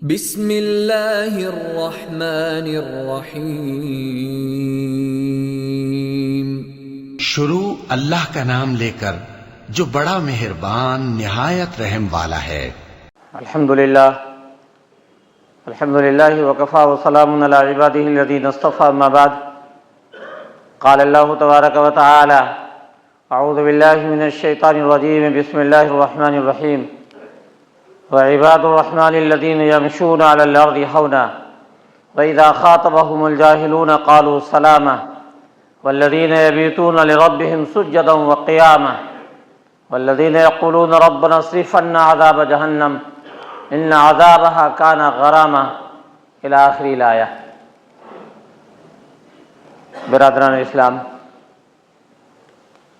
بسم اللہ الرحمن الرحیم۔ شروع اللہ کا نام لے کر جو بڑا مہربان نہایت رحم والا ہے۔ الحمدللہ وکفی وسلام علی عبادہ الذین اصطفی، اما بعد، قال اللہ تبارک و تعالی اعوذ باللہ من الشیطان الرجیم، بسم اللہ الرحمن الرحیم۔ وعباد الرحمن الذین یمشون علی الارض ہونا واذا خاطبهم الجاہلون قالوا سلاما والذین یبیتون لربهم سجدا وقیاما والذین یقولون ربنا اصرف عنا عذاب جہنم ان عذابها کان غراما الی آخر الآیہ۔ برادران اسلام،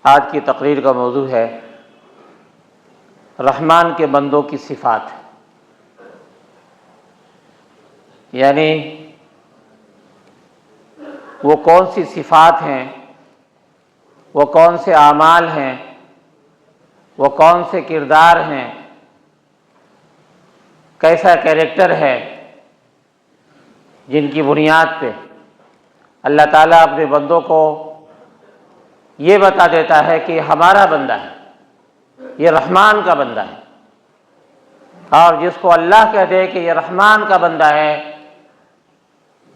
آج کی تقریر کا موضوع ہے رحمان کے بندوں کی صفات، یعنی وہ کون سی صفات ہیں، وہ کون سے اعمال ہیں، وہ کون سے کردار ہیں، کیسا کیریکٹر ہے جن کی بنیاد پہ اللہ تعالیٰ اپنے بندوں کو یہ بتا دیتا ہے کہ یہ ہمارا بندہ ہے، یہ رحمان کا بندہ ہے۔ اور جس کو اللہ کہہ دے کہ یہ رحمان کا بندہ ہے،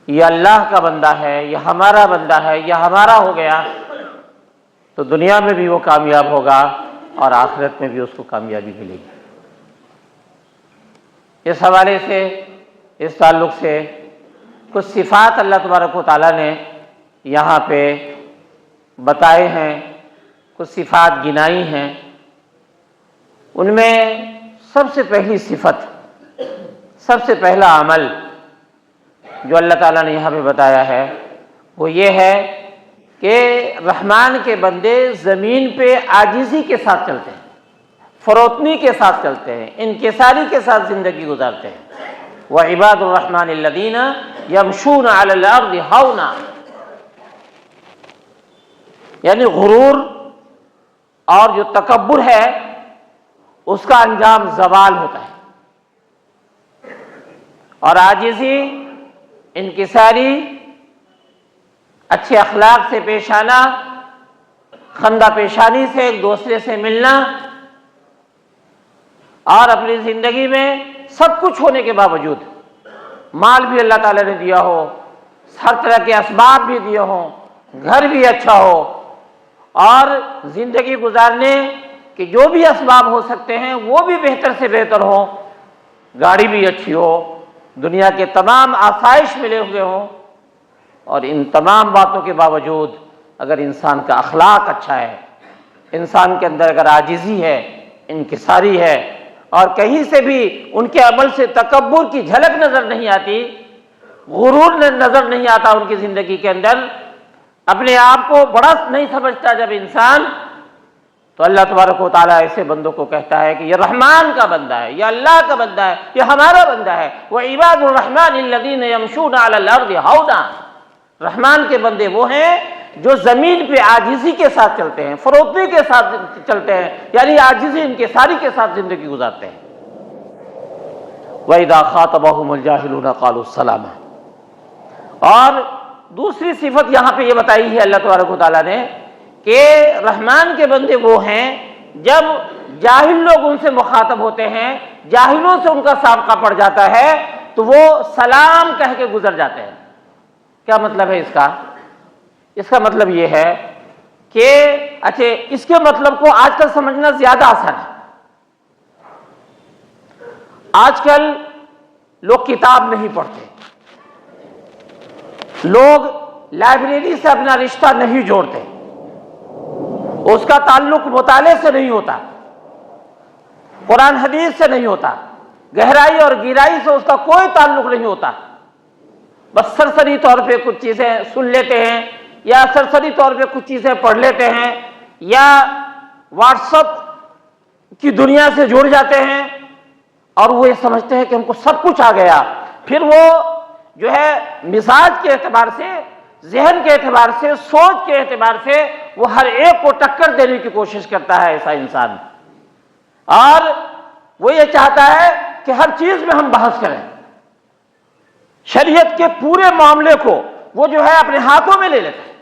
یہ اللہ کا بندہ ہے، یہ ہمارا بندہ ہے، یہ ہمارا ہو گیا، تو دنیا میں بھی وہ کامیاب ہوگا اور آخرت میں بھی اس کو کامیابی ملے گی۔ اس حوالے سے، اس تعلق سے کچھ صفات اللہ تبارک و تعالیٰ نے یہاں پہ بتائے ہیں، کچھ صفات گنائی ہیں۔ ان میں سب سے پہلی صفت، سب سے پہلا عمل جو اللہ تعالیٰ نے یہاں پہ بتایا ہے وہ یہ ہے کہ رحمان کے بندے زمین پہ عاجزی کے ساتھ چلتے ہیں، فروتنی کے ساتھ چلتے ہیں، انکساری کے ساتھ زندگی گزارتے ہیں۔ وعباد الرحمن الذین یمشون علی الارض ہونا، یعنی غرور اور جو تکبر ہے اس کا انجام زوال ہوتا ہے، اور عاجزی، انکساری، اچھے اخلاق سے پیش آنا، خندہ پیشانی سے ایک دوسرے سے ملنا، اور اپنی زندگی میں سب کچھ ہونے کے باوجود، مال بھی اللہ تعالیٰ نے دیا ہو، ہر طرح کے اسباب بھی دیے ہوں، گھر بھی اچھا ہو، اور زندگی گزارنے کہ جو بھی اسباب ہو سکتے ہیں وہ بھی بہتر سے بہتر ہوں، گاڑی بھی اچھی ہو، دنیا کے تمام آسائش ملے ہوئے ہوں، اور ان تمام باتوں کے باوجود اگر انسان کا اخلاق اچھا ہے، انسان کے اندر اگر عاجزی ہے، انکساری ہے، اور کہیں سے بھی ان کے عمل سے تکبر کی جھلک نظر نہیں آتی، غرور نظر نہیں آتا ان کی زندگی کے اندر، اپنے آپ کو بڑا نہیں سمجھتا جب انسان، تو اللہ تبارک و تعالیٰ ایسے بندوں کو کہتا ہے کہ یہ رحمان کا بندہ ہے، یہ اللہ کا بندہ ہے، یہ ہمارا بندہ ہے۔ وعباد الرحمن الذین یمشون علی الارض ہونا، رحمان کے بندے وہ ہیں جو زمین پہ عاجزی کے ساتھ چلتے ہیں، فروتنی کے ساتھ چلتے ہیں، یعنی عاجزی انکساری کے ساتھ زندگی گزارتے ہیں۔ وَإِذَا خَاطَبَهُمُ الْجَاهِلُونَ قَالُوا سَلَامًا، اور دوسری صفت یہاں پہ یہ بتائی ہے اللہ تبارک و تعالیٰ نے کہ رحمان کے بندے وہ ہیں جب جاہل لوگ ان سے مخاطب ہوتے ہیں، جاہلوں سے ان کا سابقہ پڑ جاتا ہے تو وہ سلام کہہ کے گزر جاتے ہیں۔ کیا مطلب ہے اس کا؟ اس کا مطلب یہ ہے کہ اچھا، اس کے مطلب کو آج کل سمجھنا زیادہ آسان ہے۔ آج کل لوگ کتاب نہیں پڑھتے، لوگ لائبریری سے اپنا رشتہ نہیں جوڑتے، اس کا تعلق مطالعے سے نہیں ہوتا، قرآن حدیث سے نہیں ہوتا، گہرائی اور گہرائی سے اس کا کوئی تعلق نہیں ہوتا، بس سرسری طور پہ کچھ چیزیں سن لیتے ہیں، یا سرسری طور پہ کچھ چیزیں پڑھ لیتے ہیں، یا واٹس ایپ کی دنیا سے جڑ جاتے ہیں، اور وہ یہ سمجھتے ہیں کہ ہم کو سب کچھ آ گیا۔ پھر وہ جو ہے مزاج کے اعتبار سے، ذہن کے اعتبار سے، سوچ کے اعتبار سے وہ ہر ایک کو ٹکر دینے کی کوشش کرتا ہے ایسا انسان، اور وہ یہ چاہتا ہے کہ ہر چیز میں ہم بحث کریں، شریعت کے پورے معاملے کو وہ جو ہے اپنے ہاتھوں میں لے لیتا ہے،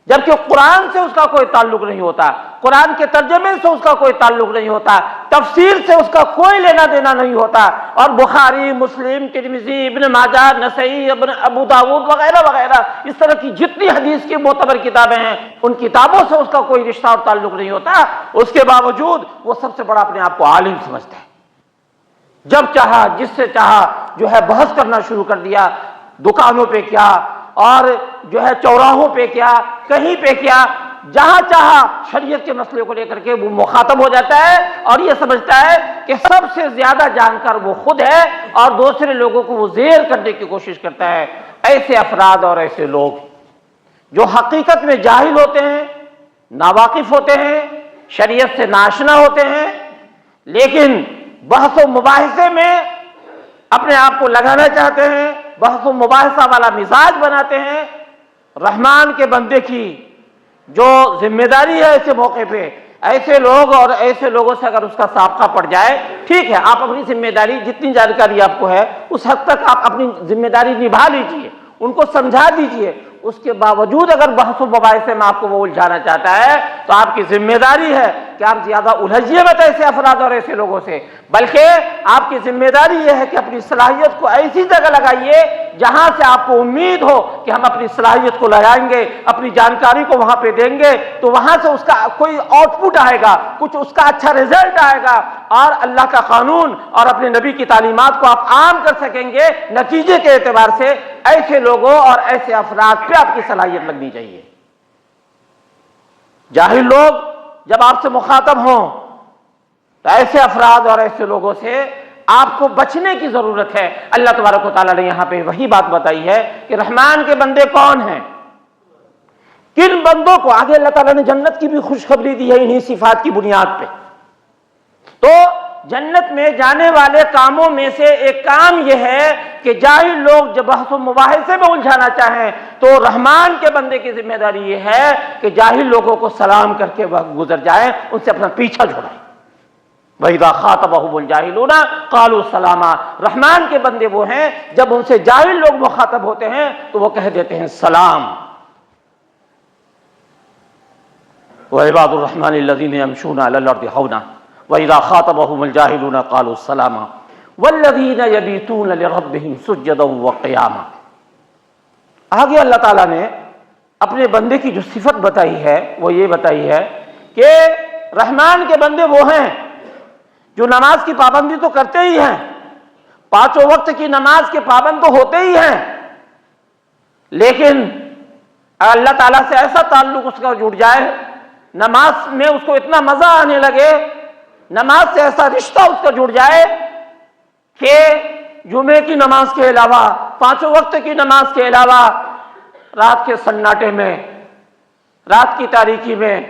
جبکہ قرآن سے اس کا کوئی تعلق نہیں ہوتا، قرآن کے ترجمے سے اس کا کوئی تعلق نہیں ہوتا، تفسیر سے اس کا کوئی لینا دینا نہیں ہوتا، اور بخاری، مسلم، ترمذی، ابن ماجہ، نسائی، ابو داؤد وغیرہ وغیرہ اس طرح کی جتنی حدیث کی معتبر کتابیں ہیں ان کتابوں سے اس کا کوئی رشتہ اور تعلق نہیں ہوتا، اس کے باوجود وہ سب سے بڑا اپنے آپ کو عالم سمجھتا ہے۔ جب چاہا جس سے چاہا جو ہے بحث کرنا شروع کر دیا، دکانوں پہ کیا اور جو ہے چوراہوں پہ کیا، کہیں پہ کیا، جہاں چاہا شریعت کے مسئلے کو لے کر کے وہ مخاطب ہو جاتا ہے اور یہ سمجھتا ہے کہ سب سے زیادہ جانکار وہ خود ہے اور دوسرے لوگوں کو وہ زیر کرنے کی کوشش کرتا ہے۔ ایسے افراد اور ایسے لوگ جو حقیقت میں جاہل ہوتے ہیں، ناواقف ہوتے ہیں، شریعت سے ناشنا ہوتے ہیں، لیکن بحث و مباحثے میں اپنے آپ کو لگانا چاہتے ہیں، بحث و مباحثہ والا مزاج بناتے ہیں، رحمان کے بندے کی جو ذمہ داری ہے ایسے موقع پہ ایسے لوگ اور ایسے لوگوں سے اگر اس کا سابقہ پڑ جائے، ٹھیک ہے آپ اپنی ذمہ داری جتنی جانکاری آپ کو ہے اس حد تک آپ اپنی ذمہ داری نبھا لیجئے، ان کو سمجھا دیجئے، اس کے باوجود اگر بحث و مباحثے میں آپ کو وہ الجھانا چاہتا ہے تو آپ کی ذمہ داری ہے کہ آپ زیادہ الجھیے مت ایسے افراد اور ایسے لوگوں سے، بلکہ آپ کی ذمہ داری یہ ہے کہ اپنی صلاحیت کو ایسی جگہ لگائیے جہاں سے آپ کو امید ہو کہ ہم اپنی صلاحیت کو لگائیں گے، اپنی جانکاری کو وہاں پہ دیں گے تو وہاں سے اس کا کوئی آؤٹ پٹ آئے گا، کچھ اس کا اچھا رزلٹ آئے گا اور اللہ کا قانون اور اپنے نبی کی تعلیمات کو آپ عام کر سکیں گے۔ نتیجے کے اعتبار سے ایسے لوگوں اور ایسے افراد پہ آپ کی صلاحیت لگنی چاہیے۔ جاہل لوگ جب آپ سے مخاطب ہوں تو ایسے افراد اور ایسے لوگوں سے آپ کو بچنے کی ضرورت ہے۔ اللہ تبارک و تعالیٰ نے یہاں پہ وہی بات بتائی ہے کہ رحمان کے بندے کون ہیں، کن بندوں کو، آگے اللہ تعالیٰ نے جنت کی بھی خوشخبری دی ہے انہی صفات کی بنیاد پہ۔ تو جنت میں جانے والے کاموں میں سے ایک کام یہ ہے کہ جاہل لوگ جب بحث و مباحثے میں الجھانا چاہیں تو رحمان کے بندے کی ذمہ داری یہ ہے کہ جاہل لوگوں کو سلام کر کے گزر جائیں، ان سے اپنا پیچھا چھڑائیں۔ وَإِذَا خَاطَبَهُمُ الْجَاهِلُونَ قَالُوا سَلَامًا، رحمان کے بندے وہ ہیں جب ان سے جاہل لوگ مخاطب ہوتے ہیں تو وہ کہہ دیتے ہیں سلام۔ وَعِبَادُ الرَّحْمَنِ الَّذِينَ يَمْشُونَ عَلَى الْأَرْضِ هَوْنًا وَإِذَا خَاطَبَهُمُ الْجَاهِلُونَ قَالُوا سَلَامًا وَالَّذِينَ يَبِيتُونَ لِرَبِّهِمْ سُجَّدًا وَقِيَامًا۔ آگے اللہ تعالیٰ نے اپنے بندے کی جو صفت بتائی ہے وہ یہ بتائی ہے کہ رحمان کے بندے وہ ہیں جو نماز کی پابندی تو کرتے ہی ہیں، پانچوں وقت کی نماز کے پابند تو ہوتے ہی ہیں، لیکن اللہ تعالیٰ سے ایسا تعلق اس کا جڑ جائے، نماز میں اس کو اتنا مزہ آنے لگے، نماز سے ایسا رشتہ اس کا جڑ جائے کہ جمعے کی نماز کے علاوہ، پانچوں وقت کی نماز کے علاوہ، رات کے سناٹے میں، رات کی تاریکی میں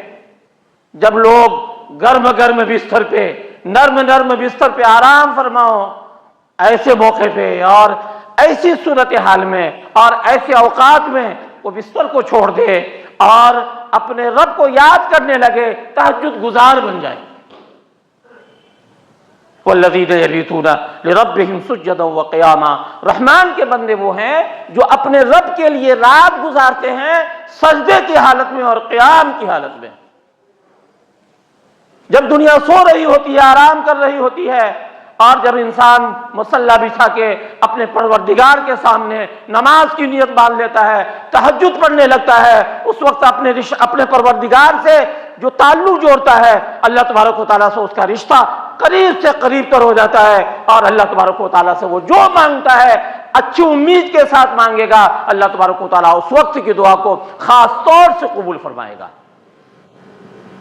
جب لوگ گرم گرم بستر پہ، نرم نرم بستر پہ آرام فرماؤ، ایسے موقع پہ اور ایسی صورتحال میں اور ایسے اوقات میں وہ بستر کو چھوڑ دے اور اپنے رب کو یاد کرنے لگے، تہجد گزار بن جائے۔ وَالَّذِينَ يَبِيتُونَ لِرَبِّهِمْ سُجَّدًا وَقِيَامًا، رحمان کے بندے وہ ہیں جو اپنے رب کے لیے رات گزارتے ہیں سجدے کی حالت میں اور قیام کی حالت میں۔ جب دنیا سو رہی ہوتی ہے، آرام کر رہی ہوتی ہے، اور جب انسان مصلی بچھا کے اپنے پروردگار کے سامنے نماز کی نیت باندھ لیتا ہے، تہجد پڑھنے لگتا ہے، اس وقت اپنے پروردگار سے جو تعلق جوڑتا ہے اللہ تبارک و تعالیٰ سے اس کا رشتہ قریب سے قریب تر ہو جاتا ہے، اور اللہ تبارک و تعالیٰ سے وہ جو مانگتا ہے اچھی امید کے ساتھ مانگے گا، اللہ تبارک و تعالیٰ اس وقت کی دعا کو خاص طور سے قبول فرمائے گا۔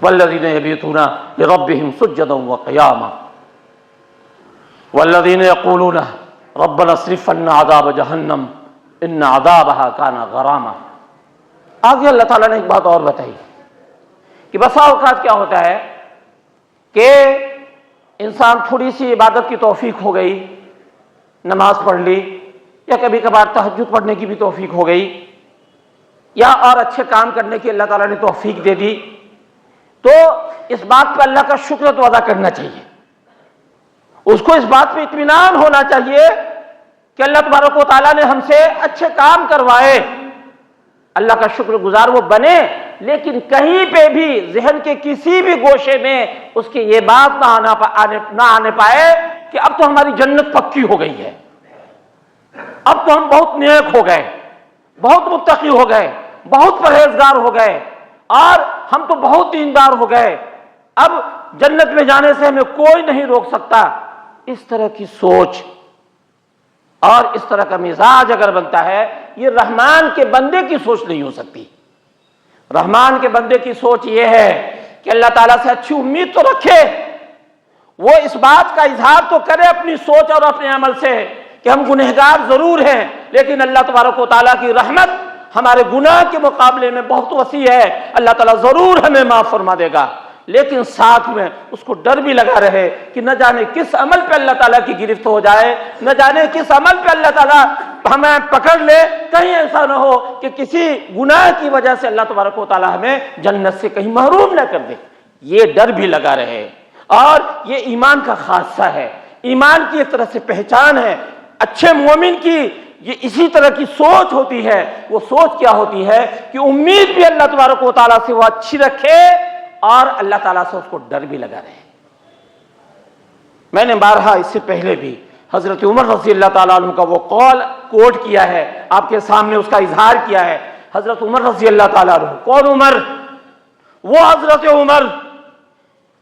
والذین یبیتون لربہم سجدا وقیاما والذین یقولون ربنا اصرف عنا عذاب جہنم ان عذابها کان غراما۔ آگے اللہ تعالیٰ نے ایک بات اور بتائی کہ بسا اوقات کیا ہوتا ہے کہ انسان تھوڑی سی عبادت کی توفیق ہو گئی، نماز پڑھ لی، یا کبھی کبھار تہجد پڑھنے کی بھی توفیق ہو گئی، یا اور اچھے کام کرنے کی اللہ تعالیٰ نے توفیق دے دی، تو اس بات پہ اللہ کا شکر تو ادا کرنا چاہیے، اس کو اس بات پہ اطمینان ہونا چاہیے کہ اللہ تبارک و تعالیٰ نے ہم سے اچھے کام کروائے، اللہ کا شکر گزار وہ بنے، لیکن کہیں پہ بھی ذہن کے کسی بھی گوشے میں اس کی یہ بات نہ آنے پائے کہ اب تو ہماری جنت پکی ہو گئی ہے، اب تو ہم بہت نیک ہو گئے، بہت متقی ہو گئے، بہت پرہیزگار ہو گئے، اور ہم تو بہت دیندار ہو گئے، اب جنت میں جانے سے ہمیں کوئی نہیں روک سکتا۔ اس طرح کی سوچ اور اس طرح کا مزاج اگر بنتا ہے، یہ رحمان کے بندے کی سوچ نہیں ہو سکتی۔ رحمان کے بندے کی سوچ یہ ہے کہ اللہ تعالیٰ سے اچھی امید تو رکھے، وہ اس بات کا اظہار تو کرے اپنی سوچ اور اپنے عمل سے کہ ہم گنہگار ضرور ہیں، لیکن اللہ تبارک و تعالیٰ کی رحمت ہمارے گناہ کے مقابلے میں بہت وسیع ہے، اللہ تعالیٰ ضرور ہمیں معاف فرما دے گا، لیکن ساتھ میں اس کو ڈر بھی لگا رہے کہ نہ جانے کس عمل پہ اللہ تعالیٰ کی گرفت ہو جائے، نہ جانے کس عمل پہ اللہ تعالیٰ ہمیں پکڑ لے، کہیں ایسا نہ ہو کہ کسی گناہ کی وجہ سے اللہ تبارک و تعالیٰ ہمیں جنت سے کہیں محروم نہ کر دے، یہ ڈر بھی لگا رہے۔ اور یہ ایمان کا خاصہ ہے، ایمان کی ایک طرح سے پہچان ہے، اچھے مومن کی یہ اسی طرح کی سوچ ہوتی ہے۔ وہ سوچ کیا ہوتی ہے کہ امید بھی اللہ تبارک و تعالیٰ سے وہ اچھی رکھے اور اللہ تعالیٰ سے اس کو ڈر بھی لگا رہے۔ میں نے بارہا اس سے پہلے بھی حضرت عمر رضی اللہ تعالیٰ عنہ کا وہ قول کوٹ کیا ہے، آپ کے سامنے اس کا اظہار کیا ہے۔ حضرت عمر رضی اللہ تعالیٰ عنہ، کون عمر؟ وہ حضرت عمر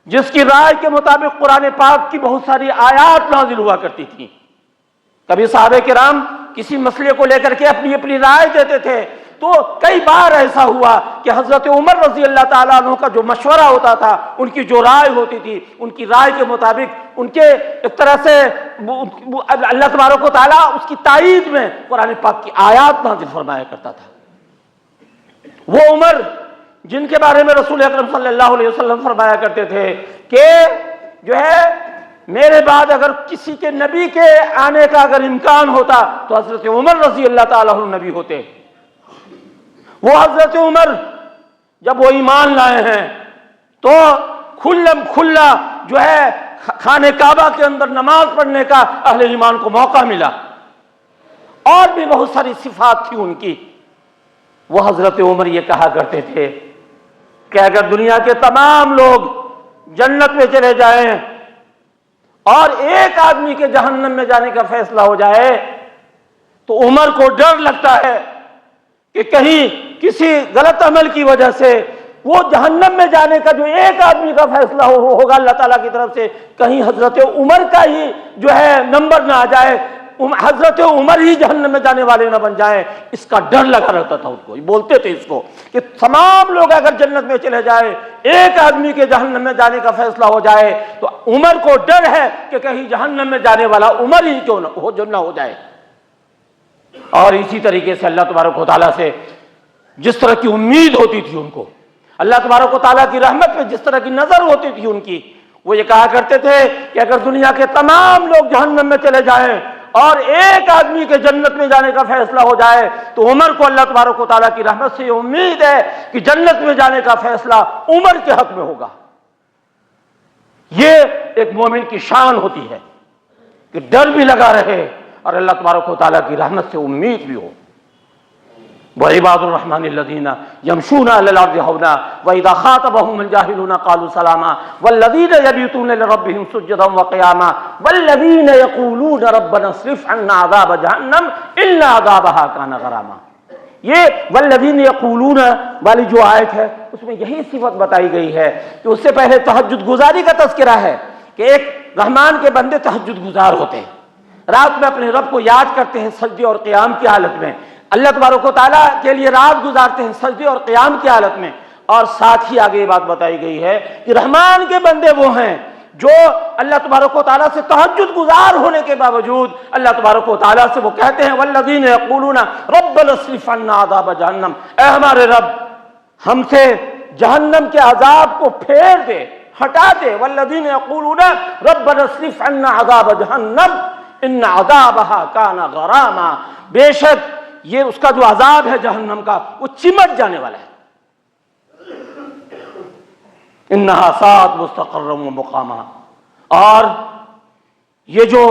جس کی رائے کے مطابق قرآن پاک کی بہت ساری آیات نازل ہوا کرتی تھی۔ کبھی صحابہ کرام کسی مسئلے کو لے کر کے اپنی اپنی رائے دیتے تھے، تو کئی بار ایسا ہوا کہ حضرت عمر رضی اللہ تعالیٰ عنہ کا جو مشورہ ہوتا تھا، ان کی جو رائے ہوتی تھی، ان کی رائے کے مطابق ان کے ایک طرح سے اللہ تبارک و تعالیٰ اس کی تائید میں قرآن پاک کی آیات نازل فرمایا کرتا تھا۔ وہ عمر جن کے بارے میں رسول اکرم صلی اللہ علیہ وسلم فرمایا کرتے تھے کہ جو ہے میرے بعد اگر کسی کے نبی کے آنے کا اگر امکان ہوتا تو حضرت عمر رضی اللہ تعالیٰ عنہ نبی ہوتے۔ وہ حضرت عمر جب وہ ایمان لائے ہیں تو کھلم کھلا جو ہے خانہ کعبہ کے اندر نماز پڑھنے کا اہل ایمان کو موقع ملا، اور بھی بہت ساری صفات تھی ان کی۔ وہ حضرت عمر یہ کہا کرتے تھے کہ اگر دنیا کے تمام لوگ جنت میں چلے جائیں اور ایک آدمی کے جہنم میں جانے کا فیصلہ ہو جائے تو عمر کو ڈر لگتا ہے کہ کہیں کسی غلط عمل کی وجہ سے وہ جہنم میں جانے کا جو ایک آدمی کا فیصلہ ہوگا اللہ تعالیٰ کی طرف سے، کہیں حضرت عمر کا ہی جو ہے نمبر نہ آ جائے، حضرت عمر ہی جہنم میں جانے والے نہ بن جائیں، اس کا ڈر لگا رہتا تھا ان کو۔ بولتے تھے اس کو کہ تمام لوگ اگر جنت میں چلے جائے، ایک آدمی کے جہنم میں جانے کا فیصلہ ہو جائے تو عمر کو ڈر ہے کہ کہیں جہنم میں جانے والا عمر ہی کیوں نہ ہو جائے۔ اور اسی طریقے سے اللہ تبارک و تعالیٰ سے جس طرح کی امید ہوتی تھی ان کو، اللہ تبارک و تعالیٰ کی رحمت پہ جس طرح کی نظر ہوتی تھی ان کی، وہ یہ کہا کرتے تھے کہ اگر دنیا کے تمام لوگ جہنم میں چلے جائیں اور ایک آدمی کے جنت میں جانے کا فیصلہ ہو جائے تو عمر کو اللہ تبارک و تعالیٰ کی رحمت سے یہ امید ہے کہ جنت میں جانے کا فیصلہ عمر کے حق میں ہوگا۔ یہ ایک مومن کی شان ہوتی ہے کہ ڈر بھی لگا رہے اور اللہ تبارک و تعالیٰ کی رحمت سے امید بھی ہو۔ وَعِبَادُ الرَّحْمَنِ الَّذِينَ يَمْشُونَ عَلَى الْأَرْضِ هَوْنًا وَإِذَا خَاطَبَهُمُ الْجَاهِلُونَ قَالُوا سَلَامًا وَالَّذِينَ يَبِيتُونَ لِرَبِّهِمْ سُجَّدًا وَقِيَامًا وَالَّذِينَ يَقُولُونَ رَبَّنَا اصْرِفْ عَنَّا عَذَابَ جَهَنَّمَ إِنَّ عَذَابَهَا كَانَ غَرَامًا۔ یہ والذین یقولون والی جو آیت ہے اس میں یہی صفت بتائی گئی ہے کہ اس سے پہلے تہجد گزاری کا تذکرہ ہے کہ ایک رحمان کے بندے تہجد گزار ہوتے ہیں، رات میں اپنے رب کو یاد کرتے ہیں سجدے اور قیام کی حالت میں، اللہ تبارک و تعالیٰ کے لیے رات گزارتے ہیں سجدے اور قیام کی حالت میں۔ اور ساتھ ہی آگے یہ بات بتائی گئی ہے کہ رحمان کے بندے وہ ہیں جو اللہ تبارک و تعالیٰ سے تہجد گزار ہونے کے باوجود اللہ تبارک و تعالیٰ سے وہ کہتے ہیں والذین یقولون ربنا اصرف عنا عذاب جہنم، اے ہمارے رب ہم سے جہنم کے عذاب کو پھیر دے، ہٹا دے۔ والذین یقولون ربنا اصرف عنا عذاب جہنم ان عذابها کان غراما، بے شک یہ اس کا جو عذاب ہے جہنم کا وہ چمٹ جانے والا ہے۔ انہا ساعت مستقرا و مقاما، اور یہ جو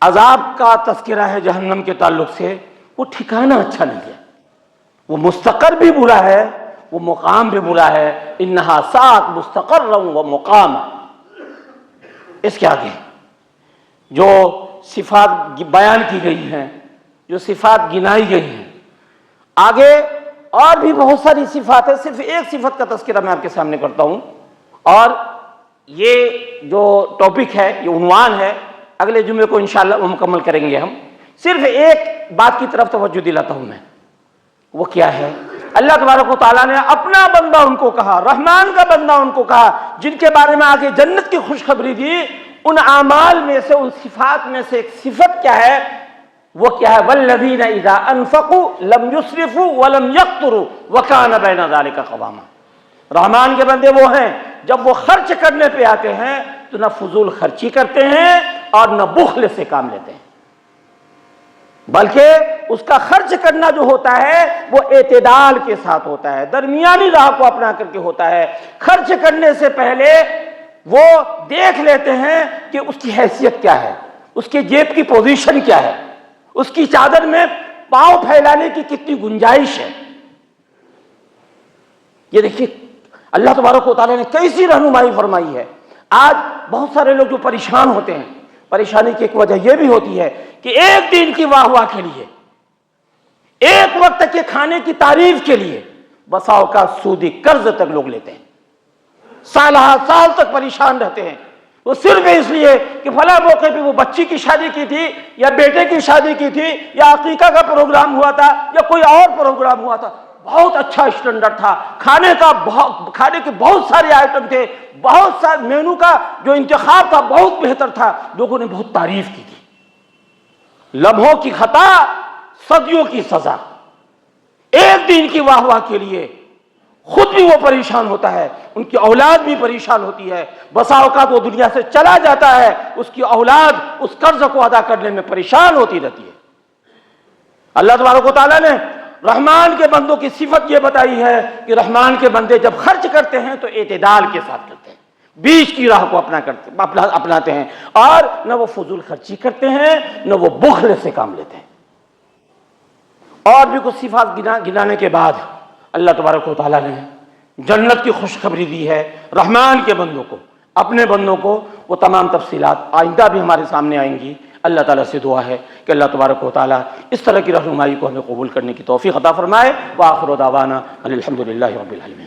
عذاب کا تذکرہ ہے جہنم کے تعلق سے، وہ ٹھکانہ اچھا نہیں ہے، وہ مستقر بھی برا ہے، وہ مقام بھی برا ہے۔ انہا ساعت مستقرا و مقام، اس کے آگے جو صفات بیان کی گئی ہیں، جو صفات گنائی گئی ہیں، آگے اور بھی بہت ساری صفات ہیں، صرف ایک صفت کا تذکرہ میں آپ کے سامنے کرتا ہوں، اور یہ جو ٹاپک ہے، یہ عنوان ہے، اگلے جمعے کو انشاءاللہ وہ مکمل کریں گے ہم۔ صرف ایک بات کی طرف توجہ دلاتا ہوں میں، وہ کیا ہے؟ اللہ تبارک و تعالیٰ نے اپنا بندہ ان کو کہا، رحمان کا بندہ ان کو کہا، جن کے بارے میں آگے جنت کی خوشخبری دی، ان اعمال میں سے، ان صفات میں سے ایک صفت کیا ہے؟ وہ کیا ہے؟ والذین اذا انفقوا لم یسرفوا ولم یقتروا وکان بین ذلک قواما۔ رحمان کے بندے وہ ہیں جب وہ خرچ کرنے پہ آتے ہیں تو نہ فضول خرچی کرتے ہیں اور نہ بخل سے کام لیتے ہیں، بلکہ اس کا خرچ کرنا جو ہوتا ہے وہ اعتدال کے ساتھ ہوتا ہے، درمیانی راہ کو اپنا کر کے ہوتا ہے۔ خرچ کرنے سے پہلے وہ دیکھ لیتے ہیں کہ اس کی حیثیت کیا ہے، اس کے جیب کی پوزیشن کیا ہے، اس کی چادر میں پاؤں پھیلانے کی کتنی گنجائش ہے۔ یہ دیکھیے اللہ تبارک و تعالیٰ نے کیسی رہنمائی فرمائی ہے۔ آج بہت سارے لوگ جو پریشان ہوتے ہیں، پریشانی کی ایک وجہ یہ بھی ہوتی ہے کہ ایک دن کی واہ واہ کے لیے، ایک وقت کے کھانے کی تعریف کے لیے بسا اوقات سودی قرض تک لوگ لیتے ہیں، سال تک پریشان رہتے ہیں، وہ صرف اس لیے کہ فلاں موقع پہ وہ بچی کی شادی کی تھی یا بیٹے کی شادی کی تھی یا عقیقہ کا پروگرام ہوا تھا یا کوئی اور پروگرام ہوا تھا، بہت اچھا اسٹینڈرڈ تھا، کھانے کے بہت سارے آئٹم تھے، بہت سارے مینو کا جو انتخاب تھا بہت بہتر تھا، لوگوں نے بہت تعریف کی تھی۔ لمحوں کی خطا، صدیوں کی سزا۔ ایک دن کی واہ واہ کے لیے خود بھی وہ پریشان ہوتا ہے، ان کی اولاد بھی پریشان ہوتی ہے، بسا اوقات وہ دنیا سے چلا جاتا ہے، اس کی اولاد اس قرض کو ادا کرنے میں پریشان ہوتی رہتی ہے۔ اللہ تبارک و تعالیٰ نے رحمان کے بندوں کی صفت یہ بتائی ہے کہ رحمان کے بندے جب خرچ کرتے ہیں تو اعتدال کے ساتھ کرتے ہیں، بیچ کی راہ کو اپناتے ہیں، اور نہ وہ فضول خرچی کرتے ہیں نہ وہ بخل سے کام لیتے ہیں۔ اور بھی کچھ صفات گنانے کے بعد اللہ تبارک و تعالیٰ نے جنت کی خوشخبری دی ہے رحمان کے بندوں کو، اپنے بندوں کو۔ وہ تمام تفصیلات آئندہ بھی ہمارے سامنے آئیں گی۔ اللہ تعالیٰ سے دعا ہے کہ اللہ تبارک و تعالیٰ اس طرح کی رہنمائی کو ہمیں قبول کرنے کی توفیق عطا فرمائے۔ وآخر دعوانا الحمد للہ رب العالمین۔